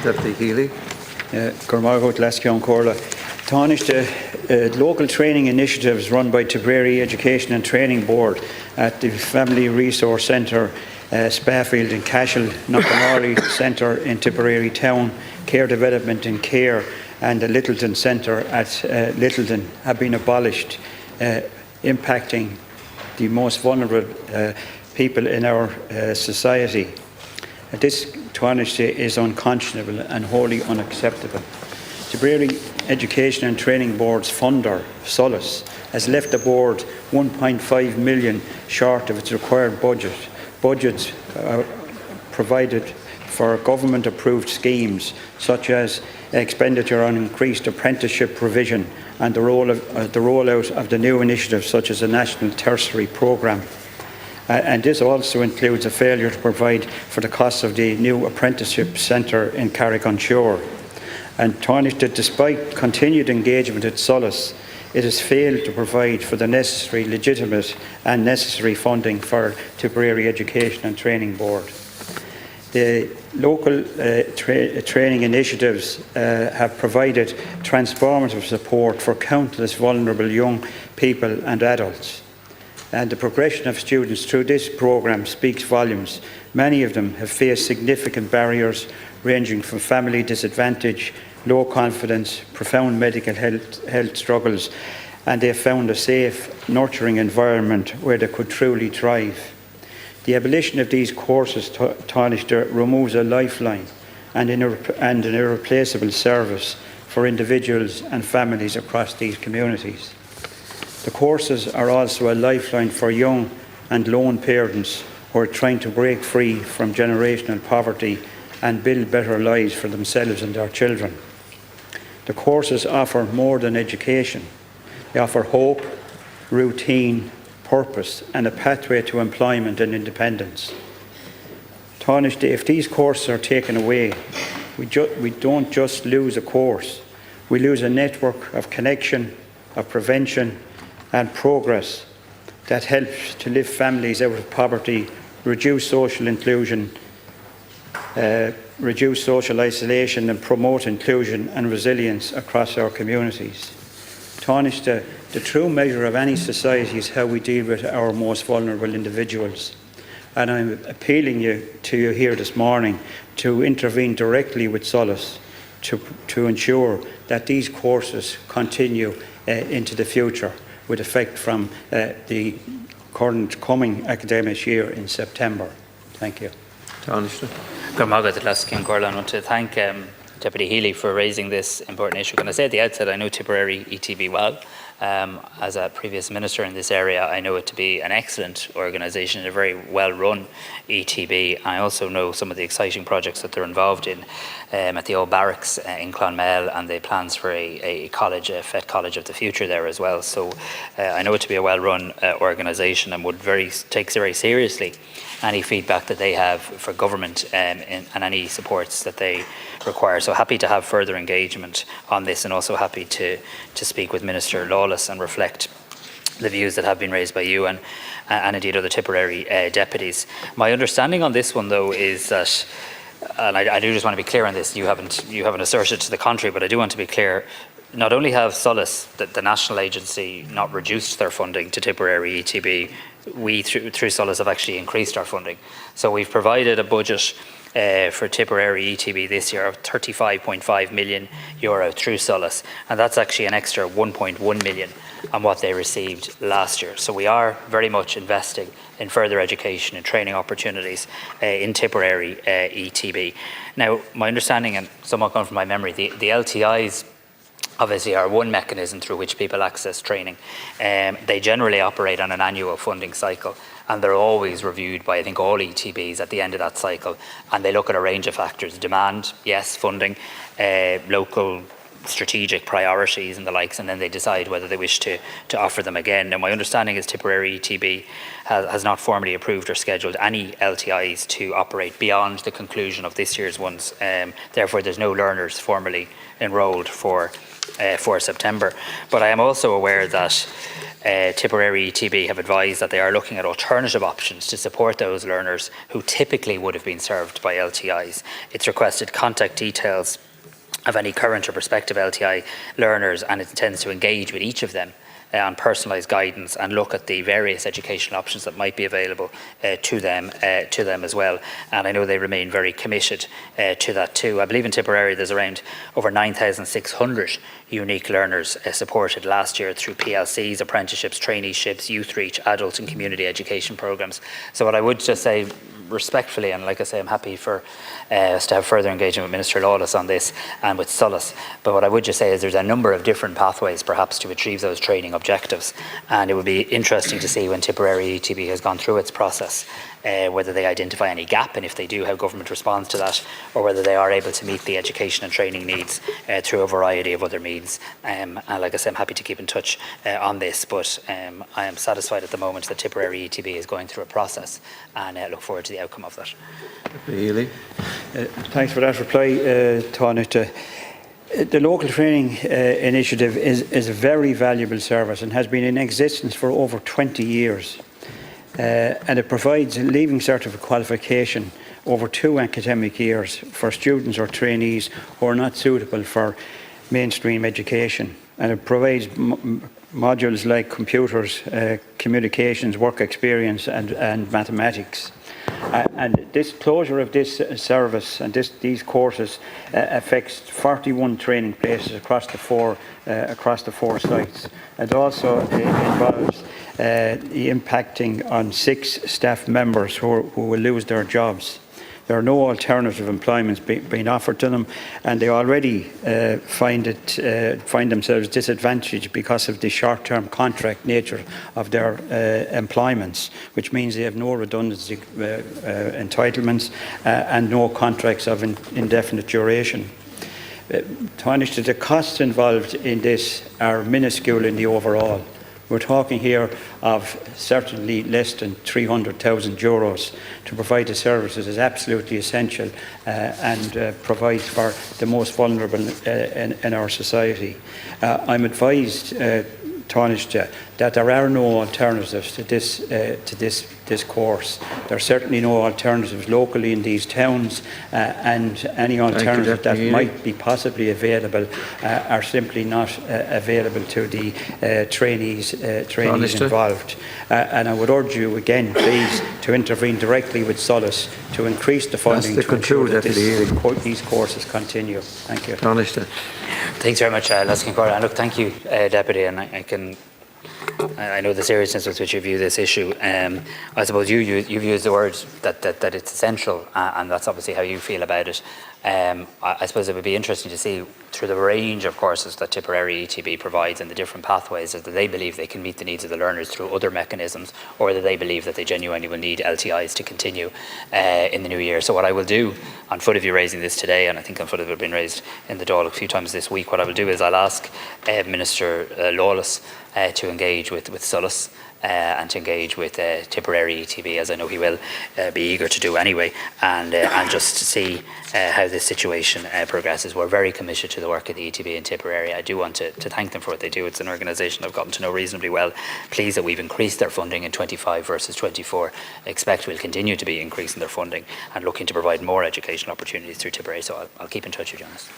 Deputy Healy. Gormargo Glasgow Corla. Tarnish the local training initiatives run by Tipperary Education and Training Board at the Family Resource Centre, Spafield in Cashel, Knocknamorley Centre in Tipperary Town, Care Development in Care and the Littleton Centre at Littleton have been abolished, impacting the most vulnerable people in our society. This tarnish is unconscionable and wholly unacceptable. Tipperary Education and Training Board's funder, Solace, has left the board 1.5 million short of its required budget. Budgets provided for government-approved schemes such as expenditure on increased apprenticeship provision and the rollout of the new initiatives such as the National Tertiary Programme. And this also includes a failure to provide for the costs of the new apprenticeship centre in Carrick-on-Shore. And tarnished that despite continued engagement at Solace, it has failed to provide for the necessary, legitimate and necessary funding for Tipperary Education and Training Board. The local training initiatives have provided transformative support for countless vulnerable young people and adults. And the progression of students through this programme speaks volumes. Many of them have faced significant barriers ranging from family disadvantage, low confidence, profound medical health struggles, and they have found a safe, nurturing environment where they could truly thrive. The abolition of these courses tarnished removes a lifeline and an irreplaceable service for individuals and families across these communities. The courses are also a lifeline for young and lone parents who are trying to break free from generational poverty and build better lives for themselves and their children. The courses offer more than education. They offer hope, routine, purpose and a pathway to employment and independence. Tarnished, if these courses are taken away, we don't just lose a course, we lose a network of connection, of prevention and progress that helps to lift families out of poverty, reduce social inclusion, reduce social isolation and promote inclusion and resilience across our communities. Tarnish, the true measure of any society is how we deal with our most vulnerable individuals. And I'm appealing to you here this morning to intervene directly with Solace to ensure that these courses continue into the future with effect from the current coming academic year in September. Thank you. I want to thank Deputy Healy for raising this important issue. Can I say at the outset, I know Tipperary ETB well. As a previous minister in this area, I know it to be an excellent organisation, a very well-run ETB. I also know some of the exciting projects that they're involved in at the old barracks in Clonmel, and the plans for a college, a FET College of the Future there as well. So I know it to be a well-run organisation and would take very seriously any feedback that they have for government and any supports that they require. So happy to have further engagement on this, and also happy to speak with Minister Lawless and reflect the views that have been raised by you and indeed other Tipperary deputies. My understanding on this one, though, is that, and I do just want to be clear on this, you haven't asserted to the contrary, but I do want to be clear, not only have Solace, the national agency, not reduced their funding to Tipperary ETB, we through Solace have actually increased our funding. So we've provided a budget for Tipperary ETB this year of €35.5 million through Solace, and that's actually an extra 1.1 million on what they received last year. So we are very much investing in further education and training opportunities in Tipperary ETB. Now, my understanding, and somewhat gone from my memory, the LTIs obviously are one mechanism through which people access training. They generally operate on an annual funding cycle, and they're always reviewed by, I think, all ETBs at the end of that cycle, and they look at a range of factors: demand, yes, funding, local strategic priorities and the likes, and then they decide whether they wish to offer them again. Now, my understanding is Tipperary ETB has not formally approved or scheduled any LTIs to operate beyond the conclusion of this year's ones. Therefore, there's no learners formally enrolled for September. But I am also aware that Tipperary ETB have advised that they are looking at alternative options to support those learners who typically would have been served by LTIs. It's requested contact details of any current or prospective LTI learners, and it intends to engage with each of them on personalised guidance and look at the various educational options that might be available to them as well. And I know they remain very committed to that too. I believe in Tipperary there's around over 9,600 unique learners supported last year through PLCs, apprenticeships, traineeships, youth reach, adult and community education programmes. So what I would just say respectfully, and like I say, I'm happy for us to have further engagement with Minister Lawless on this and with Solas. But what I would just say is there's a number of different pathways perhaps to achieve those training objectives, and it would be interesting to see when Tipperary ETB has gone through its process whether they identify any gap, and if they do, how government responds to that, or whether they are able to meet the education and training needs through a variety of other means. And like I said, I'm happy to keep in touch on this, but I am satisfied at the moment that Tipperary ETB is going through a process, and I look forward to the outcome of that. Healy. Thanks for that reply, Tánaiste. The local training initiative is a very valuable service and has been in existence for over 20 years. And it provides a leaving certificate qualification over 2 academic years for students or trainees who are not suitable for mainstream education. And it provides modules like computers, communications, work experience and mathematics. And this closure of this service and these courses affects 41 training places across the four sites. It also involves the impacting on 6 staff members who will lose their jobs. There are no alternative employments being offered to them, and they already find themselves disadvantaged because of the short-term contract nature of their employments, which means they have no redundancy entitlements and no contracts of indefinite duration. Tánaiste, the costs involved in this are minuscule in the overall. We're talking here of certainly less than €300,000 to provide the services is absolutely essential and provides for the most vulnerable in our society. I'm advised, Tánaiste, that there are no alternatives to this course. There are certainly no alternatives locally in these towns, and any alternative that might be possibly available are simply not available to the trainees involved. And I would urge you again, please, to intervene directly with Solas to increase the funding to ensure that these courses continue. Thank you. Tánaiste. Thanks very much, Leslie Corley. And look, thank you, Deputy, and I know the seriousness with which you view this issue. I suppose you've used the word that it's essential, and that's obviously how you feel about it. I suppose it would be interesting to see through the range of courses that Tipperary ETB provides and the different pathways that they believe they can meet the needs of the learners through other mechanisms, or that they believe that they genuinely will need LTIs to continue in the new year. So what I will do, on foot of you raising this today, and I think on foot of it been raised in the Dáil a few times this week, what I will do is I'll ask Minister Lawless to engage with Solas and to engage with Tipperary ETB, as I know he will be eager to do anyway, and just to see how this situation progresses. We're very committed to the work of the ETB in Tipperary. I do want to thank them for what they do. It's an organisation I've gotten to know reasonably well. Pleased that we've increased their funding in 25 versus 24. Expect we'll continue to be increasing their funding and looking to provide more educational opportunities through Tipperary. So I'll keep in touch with you, Janice.